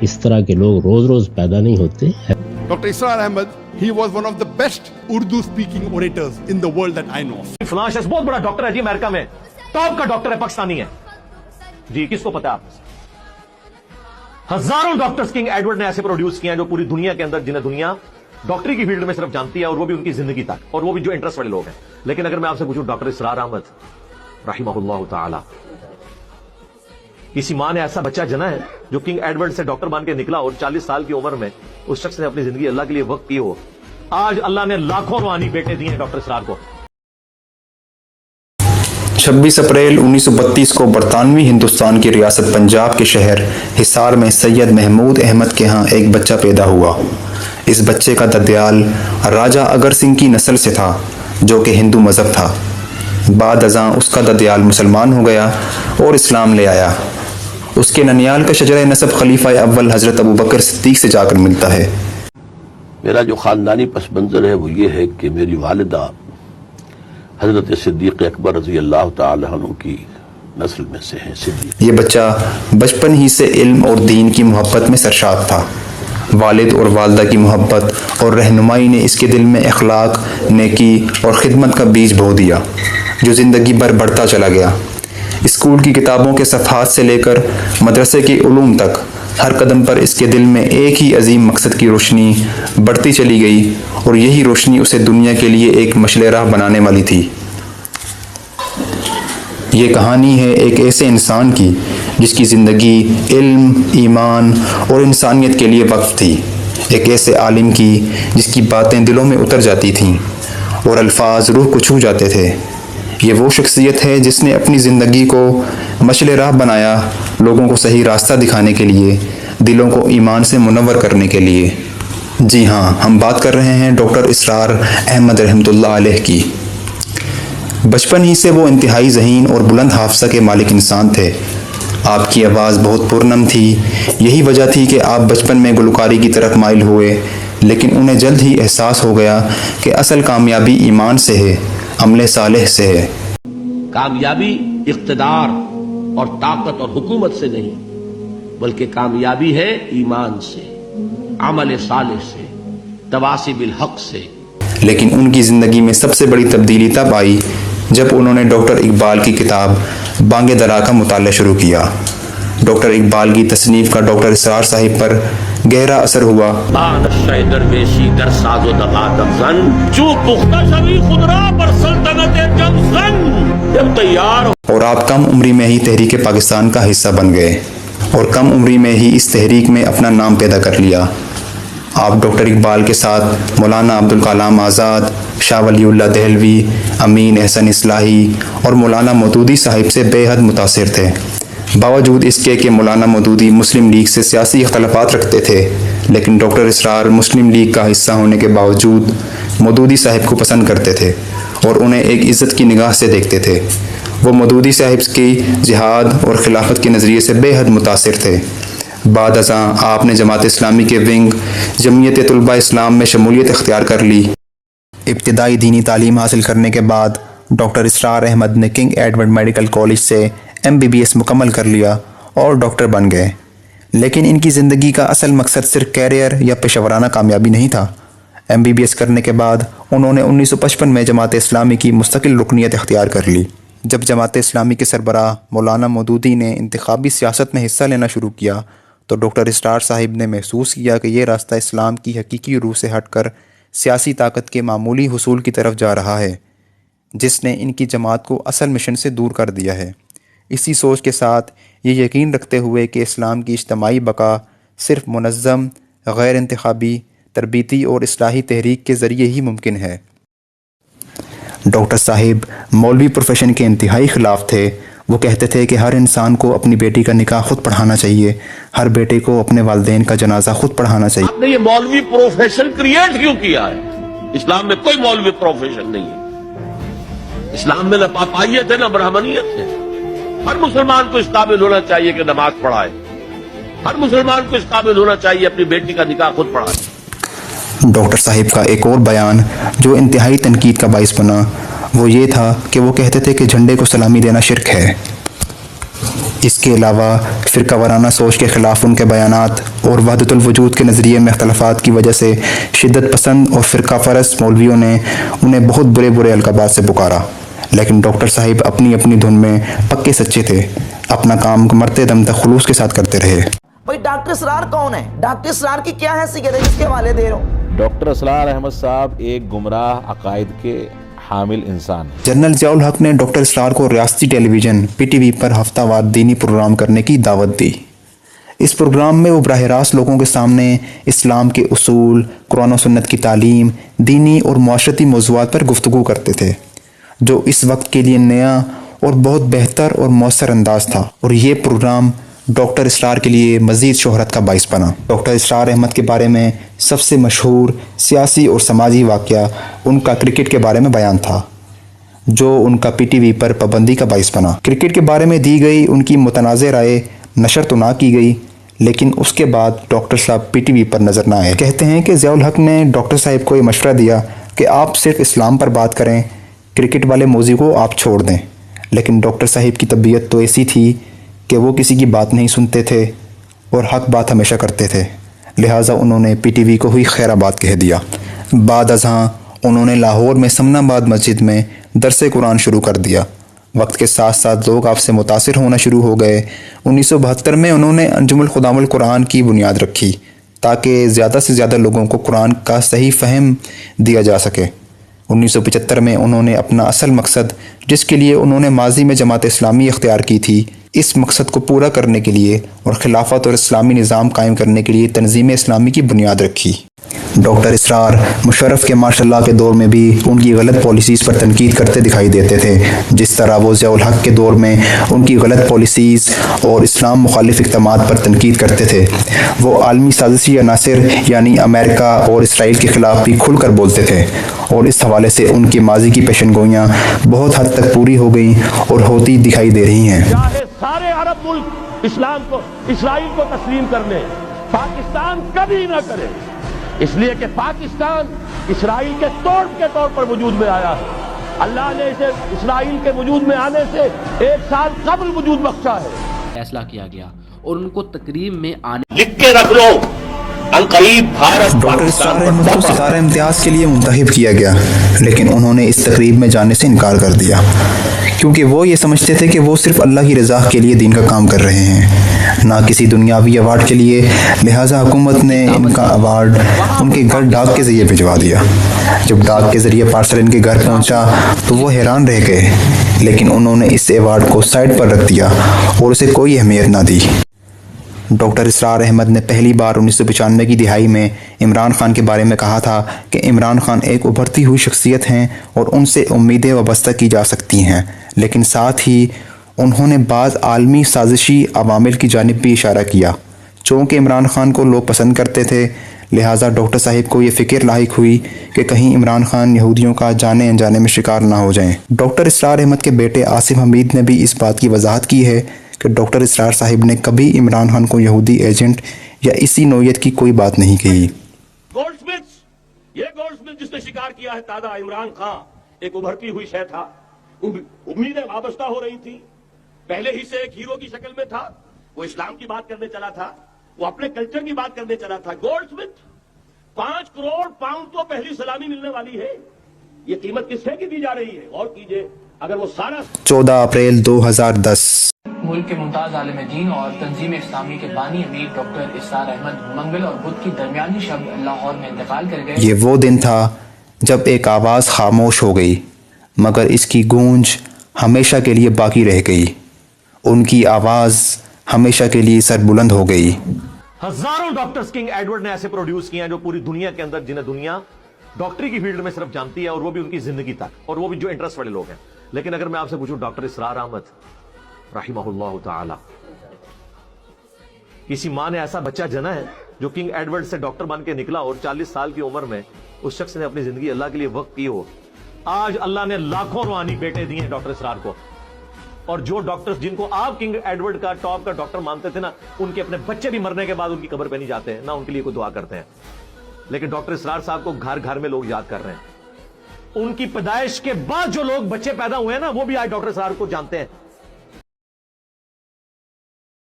اس طرح کے لوگ روز روز پیدا نہیں ہوتے. Dr. Israr Ahmed, he was one of the best Urdu speaking orators in the world that I know of. فلاں شخص بہت بڑا ڈاکٹر ہے جی، امریکہ میں ٹاپ کا ڈاکٹر ہے، پاکستانی ہے جی، کس کو پتا؟ ہزاروں ڈاکٹرز کنگ ایڈورڈ نے ایسے پروڈیوس کیے ہیں جو پوری دنیا کے اندر، جنہیں دنیا ڈاکٹری کی فیلڈ میں صرف جانتی ہے، اور وہ بھی ان کی زندگی تک، اور وہ بھی جو انٹرسٹ والے لوگ ہیں. لیکن اگر میں آپ سے پوچھوں ڈاکٹر اسرار احمد رحمہ اللہ تعالی، کسی ماں نے ایسا بچہ جنا ہے جو کنگ ایڈورڈ سے ڈاکٹر بن کے نکلا اور 40 سال کی عمر میں اس شخص نے اپنی زندگی اللہ کے لیے وقت کی ہو. آج اللہ نے لاکھوں روحانی بیٹے دیے ہیں ڈاکٹر اسرار کو. 26 اپریل 1932 کو برطانوی ہندوستان کی ریاست پنجاب کے شہر حصار میں سید محمود احمد کے ہاں ایک بچہ پیدا ہوا. اس بچے کا ددیال راجہ اگر سنگھ کی نسل سے تھا جو کہ ہندو مذہب تھا. بعد ازاں اس کا ددیال مسلمان ہو گیا اور اسلام لے آیا. اس کے ننیال کا شجرہ نسب خلیفہ اول حضرت ابو بکر صدیق سے جا کر ملتا ہے. میرا جو خاندانی پس منظر ہے وہ یہ ہے کہ میری والدہ حضرت صدیق اکبر رضی اللہ تعالی عنہ کی نسل میں سے ہیں. صدیق یہ بچہ بچپن ہی سے علم اور دین کی محبت میں سرشار تھا. والد اور والدہ کی محبت اور رہنمائی نے اس کے دل میں اخلاق، نیکی اور خدمت کا بیج بو دیا جو زندگی بھر بڑھتا چلا گیا. اسکول کی کتابوں کے صفحات سے لے کر مدرسے کے علوم تک ہر قدم پر اس کے دل میں ایک ہی عظیم مقصد کی روشنی بڑھتی چلی گئی، اور یہی روشنی اسے دنیا کے لیے ایک مشعل راہ بنانے والی تھی. یہ کہانی ہے ایک ایسے انسان کی جس کی زندگی علم، ایمان اور انسانیت کے لیے وقف تھی. ایک ایسے عالم کی جس کی باتیں دلوں میں اتر جاتی تھیں اور الفاظ روح کو چھو جاتے تھے. یہ وہ شخصیت ہے جس نے اپنی زندگی کو مشعل راہ بنایا، لوگوں کو صحیح راستہ دکھانے کے لیے، دلوں کو ایمان سے منور کرنے کے لیے. جی ہاں، ہم بات کر رہے ہیں ڈاکٹر اسرار احمد رحمۃ اللہ علیہ کی. بچپن ہی سے وہ انتہائی ذہین اور بلند حافظہ کے مالک انسان تھے. آپ کی آواز بہت پرنم تھی. یہی وجہ تھی کہ آپ بچپن میں گلوکاری کی طرف مائل ہوئے، لیکن انہیں جلد ہی احساس ہو گیا کہ اصل کامیابی ایمان سے ہے، عمل صالح سے ہے. کامیابی اقتدار اور طاقت اور حکومت سے نہیں، بلکہ کامیابی ہے ایمان سے، عمل صالح سے، تواصی بالحق سے. لیکن ان کی زندگی میں سب سے بڑی تبدیلی تب آئی جب انہوں نے ڈاکٹر اقبال کی کتاب بانگ درا کا مطالعہ شروع کیا. ڈاکٹر اقبال کی تصنیف کا ڈاکٹر اسرار صاحب پر گہرا اثر ہوا. اور آپ کم عمری میں ہی تحریک پاکستان کا حصہ بن گئے اور کم عمری میں ہی اس تحریک میں اپنا نام پیدا کر لیا. آپ ڈاکٹر اقبال کے ساتھ مولانا عبدالکلام آزاد، شاہ ولی اللہ دہلوی، امین احسن اصلاحی اور مولانا مودودی صاحب سے بے حد متاثر تھے. باوجود اس کے کہ مولانا مودودی مسلم لیگ سے سیاسی اختلافات رکھتے تھے، لیکن ڈاکٹر اسرار مسلم لیگ کا حصہ ہونے کے باوجود مودودی صاحب کو پسند کرتے تھے اور انہیں ایک عزت کی نگاہ سے دیکھتے تھے. وہ مودودی صاحب کی جہاد اور خلافت کے نظریے سے بے حد متاثر تھے. بعد ازاں آپ نے جماعت اسلامی کے ونگ جمعیت طلباء اسلام میں شمولیت اختیار کر لی. ابتدائی دینی تعلیم حاصل کرنے کے بعد ڈاکٹر اسرار احمد نے کنگ ایڈورڈ میڈیکل کالج سے MBBS مکمل کر لیا اور ڈاکٹر بن گئے. لیکن ان کی زندگی کا اصل مقصد صرف کیریئر یا پیشہ ورانہ کامیابی نہیں تھا. MBBS کرنے کے بعد انہوں نے 1955 میں جماعت اسلامی کی مستقل رکنیت اختیار کر لی. جب جماعت اسلامی کے سربراہ مولانا مودودی نے انتخابی سیاست میں حصہ لینا شروع کیا تو ڈاکٹر اسرار صاحب نے محسوس کیا کہ یہ راستہ اسلام کی حقیقی روح سے ہٹ کر سیاسی طاقت کے معمولی حصول کی طرف جا رہا ہے، جس نے ان کی جماعت کو اصل مشن سے دور کر دیا ہے. اسی سوچ کے ساتھ یہ یقین رکھتے ہوئے کہ اسلام کی اجتماعی بقا صرف منظم، غیر انتخابی، تربیتی اور اصلاحی تحریک کے ذریعے ہی ممکن ہے. ڈاکٹر صاحب مولوی پروفیشن کے انتہائی خلاف تھے. وہ کہتے تھے کہ ہر انسان کو اپنی بیٹی کا نکاح خود پڑھانا چاہیے، ہر بیٹے کو اپنے والدین کا جنازہ خود پڑھانا چاہیے. آپ نے یہ مولوی پروفیشن کریٹ کیوں کیا ہے؟ اسلام میں کوئی مولوی پروفیشن نہیں ہے. اسلام میں نہ پاپائیت ہے نہ برہمنیت ہے. ہر مسلمان کو اس قابل ہونا چاہیے کہ نماز پڑھائے. ہر مسلمان کو اس قابل ہونا چاہیے اپنی بیٹی کا نکاح خود پڑھائے. ڈاکٹر صاحب کا ایک اور بیان جو انتہائی تنقید کا باعث بنا وہ یہ تھا کہ وہ کہتے تھے کہ جھنڈے کو سلامی دینا شرک ہے. اس کے علاوہ فرقہ وارانہ سوچ کے خلاف ان کے بیانات اور وحدت الوجود کے نظریے میں اختلافات کی وجہ سے شدت پسند اور فرقہ پرست مولویوں نے انہیں بہت برے برے القابات سے پکارا، لیکن ڈاکٹر صاحب اپنی اپنی دھن میں پکے سچے تھے، اپنا کام مرتے دم تک خلوص کے ساتھ کرتے رہے۔ بھائی ڈاکٹر اسرار کون ہے؟ ڈاکٹر اسرار کی کیا حیثیت ہے جس کے حوالے دے رہا ہوں؟ ڈاکٹر اسرار احمد صاحب ایک گمراہ عقائد کے حامل انسان ہیں۔ جنرل ضیاء الحق نے ڈاکٹر اسرار کو ریاستی ٹیلی ویژن پی ٹی وی پر ہفتہ وار دینی پروگرام کرنے کی دعوت دی۔ اس پروگرام میں وہ براہ راست لوگوں کے سامنے اسلام کے اصول، قرآن و سنت کی تعلیم، دینی اور معاشرتی موضوعات پر گفتگو کرتے تھے، جو اس وقت کے لیے نیا اور بہت بہتر اور مؤثر انداز تھا، اور یہ پروگرام ڈاکٹر اسرار کے لیے مزید شہرت کا باعث بنا۔ ڈاکٹر اسرار احمد کے بارے میں سب سے مشہور سیاسی اور سماجی واقعہ ان کا کرکٹ کے بارے میں بیان تھا، جو ان کا پی ٹی وی پر پابندی کا باعث بنا۔ کرکٹ کے بارے میں دی گئی ان کی متنازع رائے نشر تو نہ کی گئی، لیکن اس کے بعد ڈاکٹر صاحب پی ٹی وی پر نظر نہ آئے۔ کہتے ہیں کہ ضیاء الحق نے ڈاکٹر صاحب کو یہ مشورہ دیا کہ آپ صرف اسلام پر بات کریں، کرکٹ والے موضوع کو آپ چھوڑ دیں، لیکن ڈاکٹر صاحب کی طبیعت تو ایسی تھی کہ وہ کسی کی بات نہیں سنتے تھے اور حق بات ہمیشہ کرتے تھے، لہٰذا انہوں نے پی ٹی وی کو ہی خیر آباد کہہ دیا۔ بعد ازاں انہوں نے لاہور میں سمن آباد مسجد میں درس قرآن شروع کر دیا۔ وقت کے ساتھ ساتھ لوگ آپ سے متاثر ہونا شروع ہو گئے۔ 1972 میں انہوں نے انجم الخدام القرآن کی بنیاد رکھی تاکہ زیادہ سے زیادہ لوگوں کو قرآن کا صحیح فہم دیا جا سکے۔ 1975 میں انہوں نے اپنا اصل مقصد، جس کے لیے انہوں نے ماضی میں جماعت اسلامی اختیار کی تھی، اس مقصد کو پورا کرنے کے لیے اور خلافت اور اسلامی نظام قائم کرنے کے لیے تنظیم اسلامی کی بنیاد رکھی۔ ڈاکٹر اسرار مشرف کے ماشاء اللہ کے دور میں بھی ان کی غلط پالیسیز پر تنقید کرتے دکھائی دیتے تھے، جس طرح وہ ضیاء الحق کے دور میں ان کی غلط پالیسیز اور اسلام مخالف اقدامات پر تنقید کرتے تھے۔ وہ عالمی سازشی عناصر یعنی امریکہ اور اسرائیل کے خلاف بھی کھل کر بولتے تھے، اور اس حوالے سے ان کی ماضی کی پیشن گوئیاں بہت حد تک پوری ہو گئیں اور ہوتی دکھائی دے رہی ہیں۔ چاہے سارے عرب ملک اسلام کو، اسرائیل کو تسلیم کر لیں، پاکستان کبھی نہ کرے، اس لیے کہ پاکستان اسرائیل کے طور پر وجود میں آیا ہے۔ اللہ نے اسے اسرائیل کے وجود میں آنے سے 1 سال قبل وجود بخشا ہے۔ فیصلہ کیا گیا اور ان کو تقریب میں آنے لکھ کے رکھ لو، عنقریب بھارت ڈاکٹر اسرار احمد کو ستارہ امتیاز کے لیے منتخب کیا گیا، لیکن انہوں نے اس تقریب میں جانے سے انکار کر دیا، کیونکہ وہ یہ سمجھتے تھے کہ وہ صرف اللہ کی رضا کے لیے دین کا کام کر رہے ہیں، نہ کسی دنیاوی ایوارڈ کے لیے، لہٰذا حکومت نے ان کا ایوارڈ ان کے گھر ڈاک کے ذریعے بھجوا دیا۔ جب ڈاک کے ذریعے پارسل ان کے گھر پہنچا تو وہ حیران رہ گئے، لیکن انہوں نے اس ایوارڈ کو سائڈ پر رکھ دیا اور اسے کوئی اہمیت نہ دی۔ ڈاکٹر اسرار احمد نے پہلی بار 1995 کی دہائی میں عمران خان کے بارے میں کہا تھا کہ عمران خان ایک ابھرتی ہوئی شخصیت ہیں اور ان سے امیدیں وابستہ کی جا سکتی ہیں، لیکن ساتھ ہی انہوں نے بعض عالمی سازشی عوامل کی جانب بھی اشارہ کیا۔ چونکہ عمران خان کو لوگ پسند کرتے تھے، لہٰذا ڈاکٹر صاحب کو یہ فکر لاحق ہوئی کہ کہیں عمران خان یہودیوں کا جانے انجانے میں شکار نہ ہو جائیں۔ ڈاکٹر اسرار احمد کے بیٹے آصف حمید نے بھی اس بات کی وضاحت کی ہے کہ ڈاکٹر اسرار صاحب نے کبھی عمران خان کو یہودی ایجنٹ یا اسی نوعیت کی کوئی بات نہیں کہی۔ گولڈ سمتھ جس نے شکار کیا ہے تازہ عمران خان ایک ابھرتی ہوئی شے تھا، امیدیں وابستہ ہو رہی تھی، پہلے ہی سے ایک ہیرو کی شکل میں تھا، وہ اسلام کی بات کرنے چلا تھا، وہ اپنے کلچر کی بات کرنے چلا تھا۔ گولڈ سمتھ 5 کروڑ پاؤنڈ تو پہلی سلامی ملنے والی ہے، یہ قیمت کس سے کی دی جا رہی ہے؟ اور کیجئے اگر وہ سارا 14 اپریل 2010 ملک کے ممتاز عالم دین اور تنظیم اسلامی کے بانی امیر ڈاکٹر اسرار احمد منگل اور بدھ کی درمیانی شب لاہور میں انتقال کر گئے۔ یہ وہ دن تھا جب ایک آواز خاموش ہو گئی، مگر اس کی گونج ہمیشہ کے لیے باقی رہ گئی۔ ان کی آواز ہمیشہ کے لیے سر بلند ہو گئی۔ ہزاروں ڈاکٹرز کنگ ایڈورڈ نے ایسے پروڈیوس کیے ہیں جو پوری دنیا کے اندر، جنہیں دنیا ڈاکٹری کی فیلڈ میں صرف جانتی ہے، اور وہ بھی ان کی زندگی تک، اور وہ بھی جو انٹرسٹ والے لوگ ہیں۔ لیکن اگر میں آپ سے پوچھوں ڈاکٹر اسرار احمد رحمہ اللہ تعالی، کسی ماں نے ایسا بچہ جنا ہے جو کنگ ایڈورڈ سے ڈاکٹر بن کے نکلا اور 40 سال کی عمر میں اس شخص نے اپنی زندگی اللہ کے لیے وقف کی ہو۔ آج اللہ نے لاکھوں روحانی بیٹے دیے ہیں ڈاکٹر اسرار کو، اور جو ڈاکٹرز جن کو آپ کنگ ایڈورڈ کا ٹاپ کا ڈاکٹر مانتے تھے نا، ان کے اپنے بچے بھی مرنے کے بعد ان کی قبر پہ نہیں جاتے ہیں، نہ ان کے لیے کوئی دعا کرتے ہیں۔ لیکن ڈاکٹر اسرار صاحب کو گھر گھر میں لوگ یاد کر رہے ہیں۔ ان کی پیدائش کے بعد جو لوگ بچے پیدا ہوئے ہیں نا، وہ بھی آج ڈاکٹر اسرار کو جانتے ہیں۔